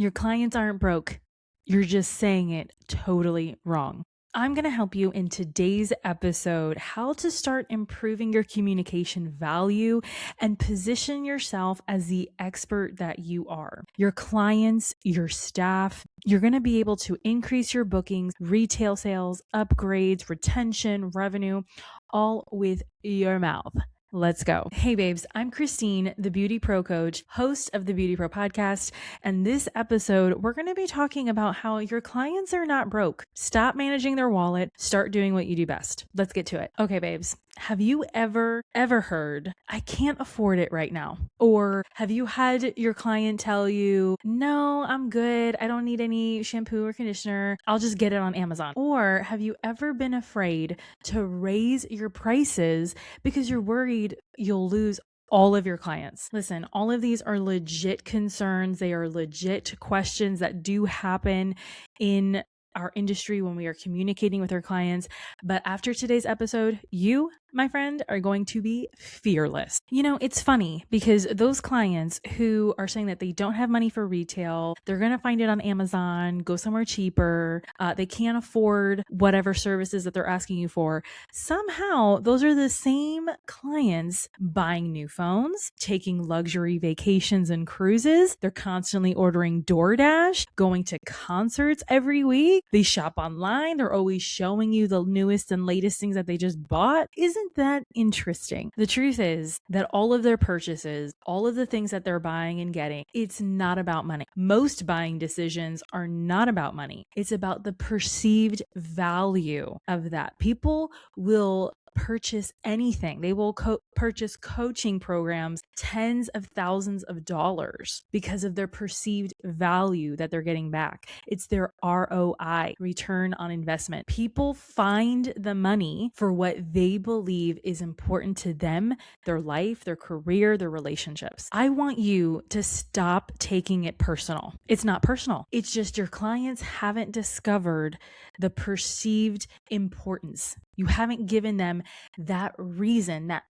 Your clients aren't broke. You're just saying it totally wrong. I'm going to help you in today's episode how to start improving your communication value and position yourself as the expert that you are. Your clients, your staff, you're going to be able to increase your bookings, retail sales, upgrades, retention, revenue, all with your mouth. Let's go. Hey babes, I'm Christine, the Beauty Pro coach, host of the Beauty Pro podcast. And this episode, we're going to be talking about how your clients are not broke. Stop managing their wallet. Start doing what you do best. Let's get to it. Okay, babes. Have you ever heard, I can't afford it right now? Or have you had your client tell you, no, I'm good. I don't need any shampoo or conditioner. I'll just get it on Amazon. Or have you ever been afraid to raise your prices because you're worried you'll lose all of your clients? Listen, all of these are legit concerns. They are legit questions that do happen in our industry when we are communicating with our clients. But after today's episode, you, my friend, are going to be fearless. You know, it's funny because those clients who are saying that they don't have money for retail, they're going to find it on Amazon, go somewhere cheaper, they can't afford whatever services that they're asking you for. Somehow, those are the same clients buying new phones, taking luxury vacations and cruises. They're constantly ordering DoorDash, going to concerts every week. They shop online. They're always showing you the newest and latest things that they just bought. Isn't that interesting? The truth is that all of their purchases, all of the things that they're buying and getting, it's not about money. Most buying decisions are not about money. It's about the perceived value of that. People will purchase anything. They will purchase coaching programs, tens of thousands of dollars, because of their perceived value that they're getting back. It's their ROI, return on investment. People find the money for what they believe is important to them, their life, their career, their relationships. I want you to stop taking it personal. It's not personal. It's just your clients haven't discovered the perceived importance. You haven't given them that reason, that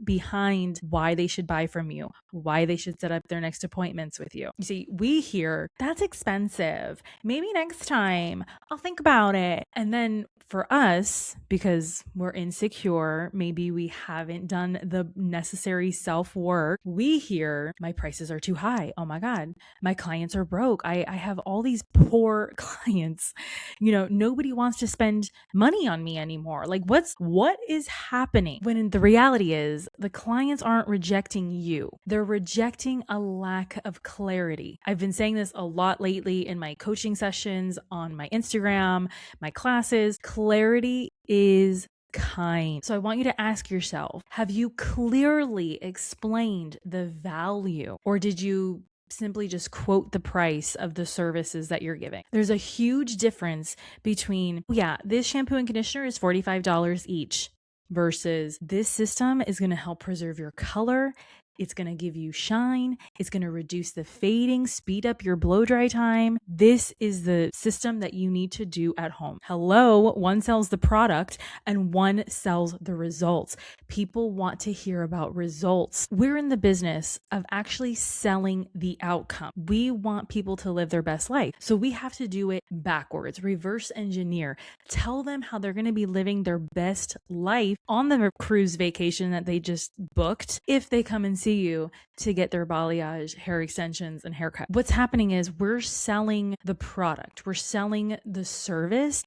behind why they should buy from you, why they should set up their next appointments with you. You see, we hear, that's expensive. Maybe next time I'll think about it. And then for us, because we're insecure, maybe we haven't done the necessary self-work, we hear, my prices are too high. Oh my God, my clients are broke. I have all these poor clients. You know, nobody wants to spend money on me anymore. Like what is happening? When the reality is the clients aren't rejecting you. They're rejecting a lack of clarity. I've been saying this a lot lately in my coaching sessions, on my Instagram, my classes. Clarity is kind. So I want you to ask yourself, have you clearly explained the value, or did you simply just quote the price of the services that you're giving? There's a huge difference between, this shampoo and conditioner is $45 each versus this system is going to help preserve your color. It's going to give you shine. It's going to reduce the fading, speed up your blow dry time. This is the system that you need to do at home. Hello, one sells the product and one sells the results. People want to hear about results. We're in the business of actually selling the outcome. We want people to live their best life. So we have to do it backwards, reverse engineer. Tell them how they're going to be living their best life on the cruise vacation that they just booked if they come and see you to get their balayage, hair extensions, and haircut. What's happening is we're selling the product. We're selling the service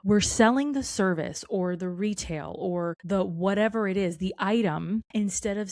we're selling the service or the retail or the whatever it is, the item, instead of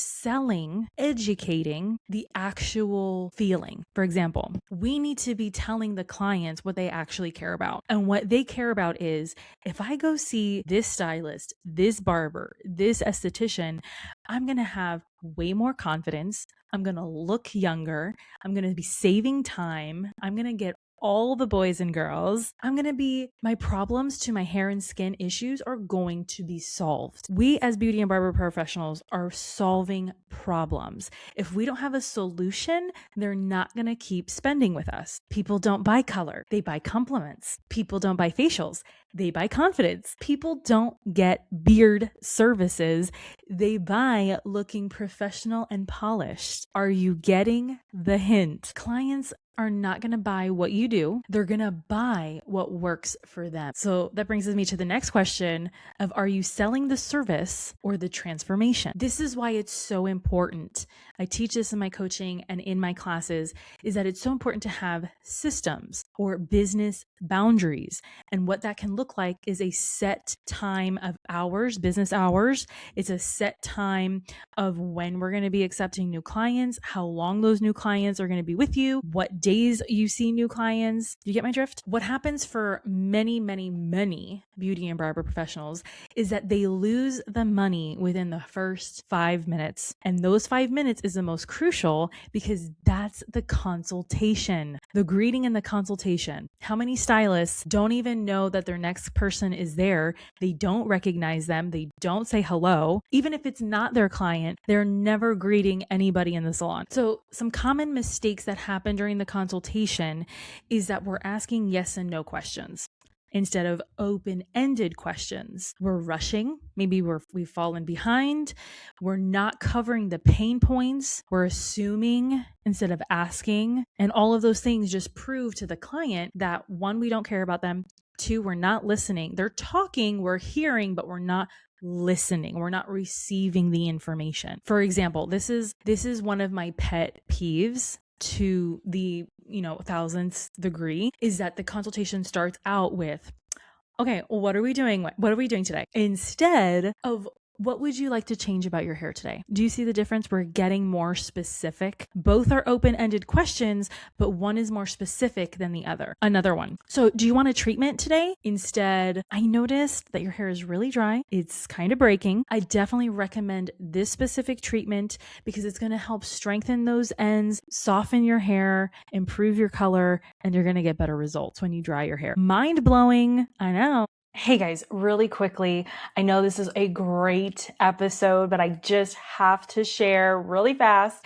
educating the actual feeling. For example, we need to be telling the clients what they actually care about. And what they care about is, if I go see this stylist, this barber, this esthetician, I'm going to have way more confidence. I'm going to look younger. I'm going to be saving time. I'm going to get all the boys and girls, my problems to my hair and skin issues are going to be solved. We as beauty and barber professionals are solving problems. If we don't have a solution, they're not going to keep spending with us. People don't buy color, they buy compliments. People don't buy facials, they buy confidence. People don't get beard services, they buy looking professional and polished. Are you getting the hint? Clients are not going to buy what you do. They're going to buy what works for them. So that brings me to the next question of, are you selling the service or the transformation? This is why it's so important. I teach this in my coaching and in my classes, is that it's so important to have systems or business boundaries. And what that can look like is a set time of hours, business hours. It's a set time of when we're going to be accepting new clients, how long those new clients are going to be with you, what days you see new clients. You get my drift? What happens for many, many, many beauty and barber professionals is that they lose the money within the first 5 minutes. And those 5 minutes is the most crucial because that's the consultation, the greeting and the consultation. How many stylists don't even know that their next person is there? They don't recognize them. They don't say hello. Even if it's not their client, they're never greeting anybody in the salon. So some common mistakes that happen during the consultation is that we're asking yes and no questions instead of open-ended questions. We're rushing. Maybe we've fallen behind. We're not covering the pain points. We're assuming instead of asking. And all of those things just prove to the client that, one, we don't care about them. Two, we're not listening. They're talking, we're hearing, but we're not listening. We're not receiving the information. For example, this is one of my pet peeves to the, thousandth degree, is that the consultation starts out with, okay, well, what are we doing? What are we doing today? Instead of, what would you like to change about your hair today? Do you see the difference? We're getting more specific. Both are open-ended questions, but one is more specific than the other. Another one. So do you want a treatment today? Instead, I noticed that your hair is really dry. It's kind of breaking. I definitely recommend this specific treatment because it's going to help strengthen those ends, soften your hair, improve your color, and you're going to get better results when you dry your hair. Mind blowing. I know. Hey guys, really quickly, I know this is a great episode, but I just have to share really fast.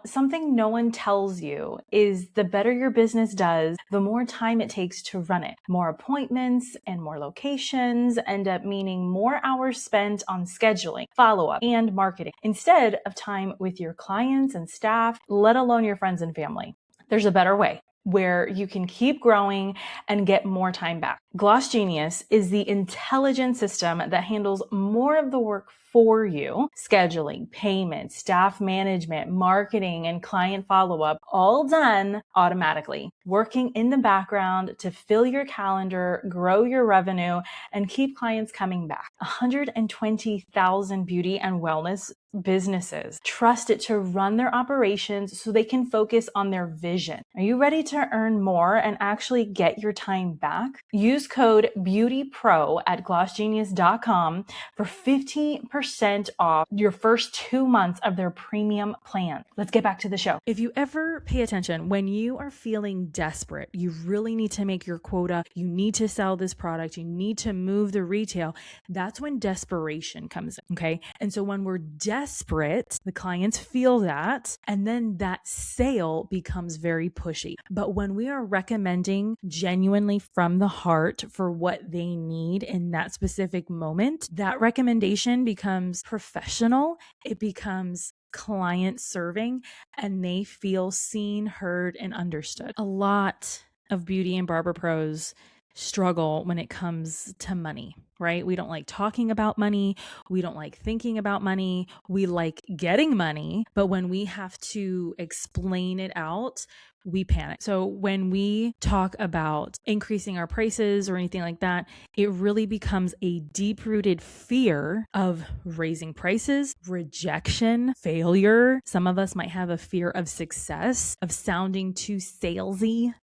Something no one tells you is the better your business does, the more time it takes to run it. More appointments and more locations end up meaning more hours spent on scheduling, follow-up, and marketing instead of time with your clients and staff, let alone your friends and family. There's a better way where you can keep growing and get more time back. Gloss Genius is the intelligent system that handles more of the work for you: scheduling, payment, staff management, marketing, and client follow-up, all done automatically, working in the background to fill your calendar, grow your revenue, and keep clients coming back. 120,000 beauty and wellness businesses trust it to run their operations so they can focus on their vision. Are you ready to earn more and actually get your time back? Use code BeautyPro at glossgenius.com for 15% off your first 2 months of their premium plan. Let's get back to the show. If you ever pay attention, when you are feeling desperate, you really need to make your quota, you need to sell this product, you need to move the retail, that's when desperation comes in, okay? And so when we're desperate, the clients feel that, and then that sale becomes very pushy. But when we are recommending genuinely from the heart for what they need in that specific moment, that recommendation becomes professional, it becomes client serving, and they feel seen, heard, and understood. A lot of beauty and barber pros struggle when it comes to money, right? We don't like talking about money. We don't like thinking about money. We like getting money, but when we have to explain it out, we panic. So when we talk about increasing our prices or anything like that, it really becomes a deep-rooted fear of raising prices, rejection, failure. Some of us might have a fear of success, of sounding too salesy,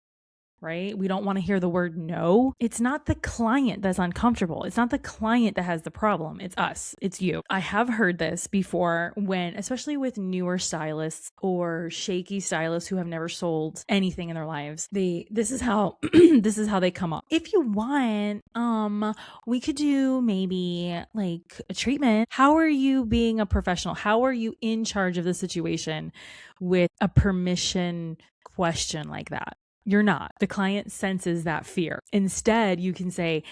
right? We don't want to hear the word no. It's not the client that's uncomfortable. It's not the client that has the problem. It's us. It's you. I have heard this before when, especially with newer stylists or shaky stylists who have never sold anything in their lives, this is how this is how they come up. If you want, we could do maybe like a treatment. How are you being a professional? How are you in charge of the situation with a permission question like that? You're not. The client senses that fear. Instead, you can say,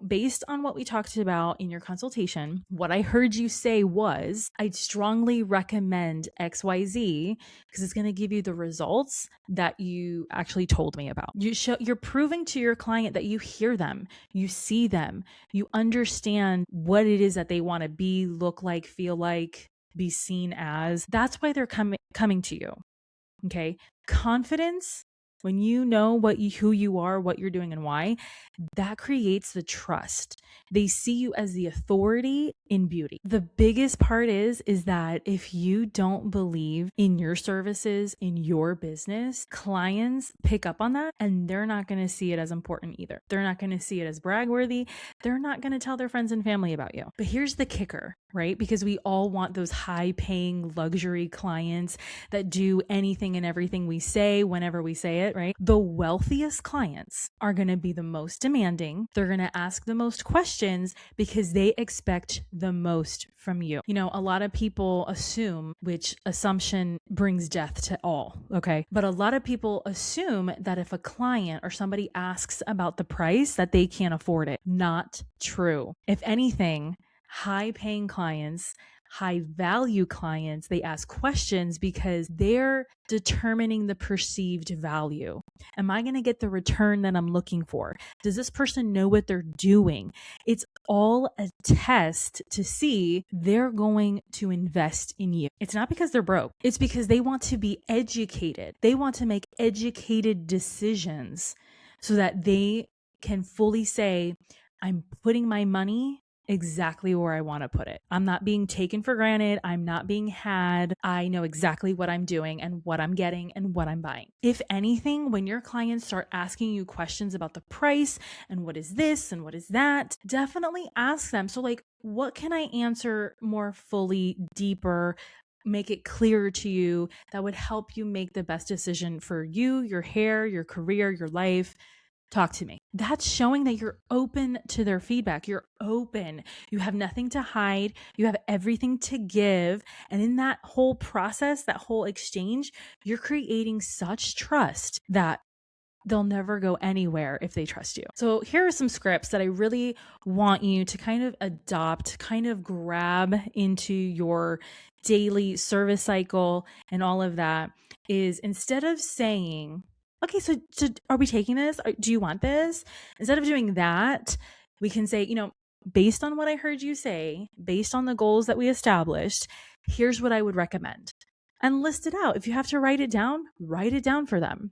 based on what we talked about in your consultation, what I heard you say was, I'd strongly recommend XYZ because it's going to give you the results that you actually told me about. You're proving to your client that you hear them, you see them, you understand what it is that they want to be, look like, feel like, be seen as. That's why they're coming to you. Okay. Confidence, when you know who you are, what you're doing and why, that creates the trust. They see you as the authority in beauty. The biggest part is that if you don't believe in your services, in your business, clients pick up on that and they're not going to see it as important either. They're not going to see it as bragworthy. They're not going to tell their friends and family about you. But here's the kicker, right? Because we all want those high-paying luxury clients that do anything and everything we say whenever we say it, right? The wealthiest clients are going to be the most demanding. They're going to ask the most questions because they expect the most from you. A lot of people assume, which assumption brings death to all, okay? But a lot of people assume that if a client or somebody asks about the price, that they can't afford it. Not true. If anything, high-paying clients, high-value clients, they ask questions because they're determining the perceived value. Am I going to get the return that I'm looking for? Does this person know what they're doing? It's all a test to see they're going to invest in you. It's not because they're broke. It's because they want to be educated. They want to make educated decisions so that they can fully say, I'm putting my money exactly where I want to put it. I'm not being taken for granted. I'm not being had. I know exactly what I'm doing and what I'm getting and what I'm buying. If anything, when your clients start asking you questions about the price and what is this and what is that, definitely ask them. So what can I answer more fully, deeper, make it clearer to you that would help you make the best decision for you, your hair, your career, your life? Talk to me. That's showing that you're open to their feedback. You're open. You have nothing to hide. You have everything to give. And in that whole process, that whole exchange, you're creating such trust that they'll never go anywhere if they trust you. So here are some scripts that I really want you to kind of adopt, kind of grab into your daily service cycle and all of that. Is instead of saying, okay, so are we taking this? Do you want this? Instead of doing that, we can say, based on what I heard you say, based on the goals that we established, here's what I would recommend. And list it out. If you have to write it down for them.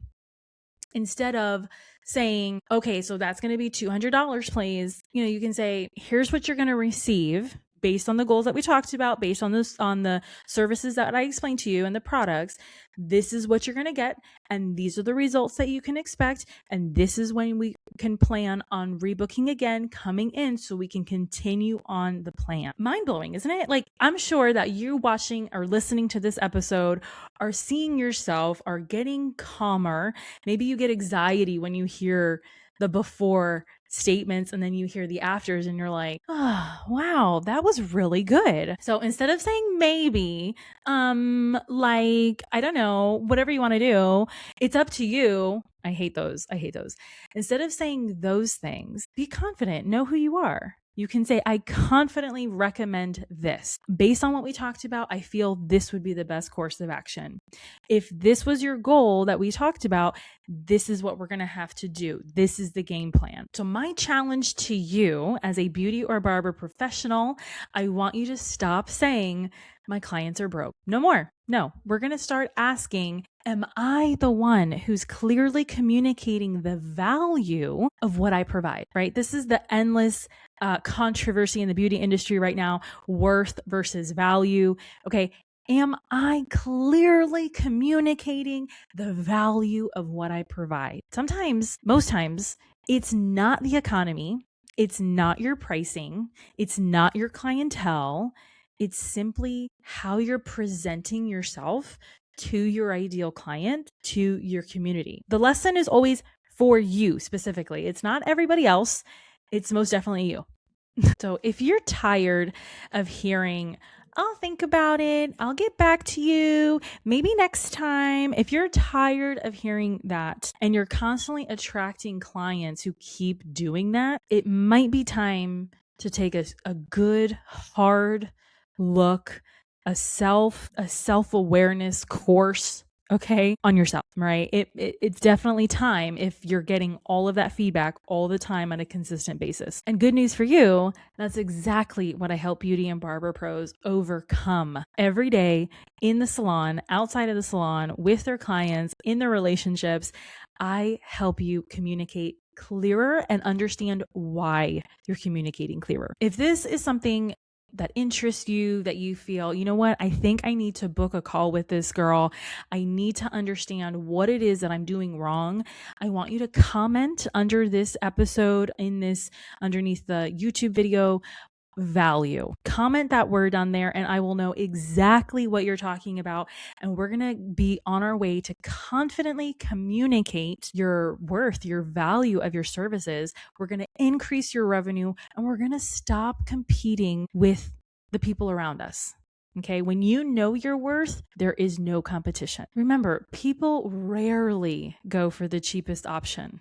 Instead of saying, okay, so that's going to be $200, please. You can say, here's what you're going to receive based on the goals that we talked about, based on the services that I explained to you and the products. This is what you're going to get. And these are the results that you can expect. And this is when we can plan on rebooking again, coming in so we can continue on the plan. Mind blowing, isn't it? I'm sure that you watching or listening to this episode are seeing yourself, are getting calmer. Maybe you get anxiety when you hear the before statements and then you hear the afters and you're like, oh, wow, that was really good. So instead of saying maybe, I don't know, whatever you want to do, it's up to you. I hate those. Instead of saying those things, be confident, know who you are. You can say, I confidently recommend this. Based on what we talked about, I feel this would be the best course of action. If this was your goal that we talked about, this is what we're going to have to do. This is the game plan. So my challenge to you as a beauty or barber professional, I want you to stop saying, my clients are broke. No more. No, we're going to start asking, am I the one who's clearly communicating the value of what I provide, right? This is the endless controversy in the beauty industry right now, worth versus value. Okay. Am I clearly communicating the value of what I provide? Sometimes, most times, it's not the economy, it's not your pricing, it's not your clientele. It's simply how you're presenting yourself to your ideal client, to your community. The lesson is always for you specifically. It's not everybody else, it's most definitely you. So if you're tired of hearing, I'll think about it, I'll get back to you, maybe next time, if you're tired of hearing that and you're constantly attracting clients who keep doing that, it might be time to take a good, hard look, a self-awareness course, okay, on yourself, right? It's definitely time if you're getting all of that feedback all the time on a consistent basis. And good news for you, that's exactly what I help beauty and barber pros overcome every day in the salon, outside of the salon, with their clients, in their relationships. I help you communicate clearer and understand why you're communicating clearer. If this is something that interests you, that you feel, you know what, I think I need to book a call with this girl, I need to understand what it is that I'm doing wrong, I want you to comment under this episode, underneath the YouTube video, value. Comment that word on there and I will know exactly what you're talking about. And we're going to be on our way to confidently communicate your worth, your value of your services. We're going to increase your revenue and we're going to stop competing with the people around us. Okay. When you know your worth, there is no competition. Remember, people rarely go for the cheapest option.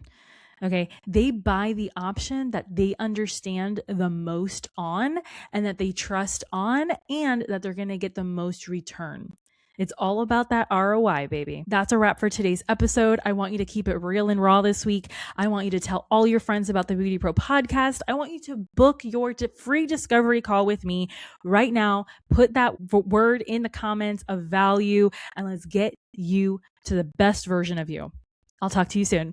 Okay. They buy the option that they understand the most on and that they trust on and that they're going to get the most return. It's all about that ROI, baby. That's a wrap for today's episode. I want you to keep it real and raw this week. I want you to tell all your friends about the BeautyPro podcast. I want you to book your free discovery call with me right now. Put that word in the comments of value and let's get you to the best version of you. I'll talk to you soon.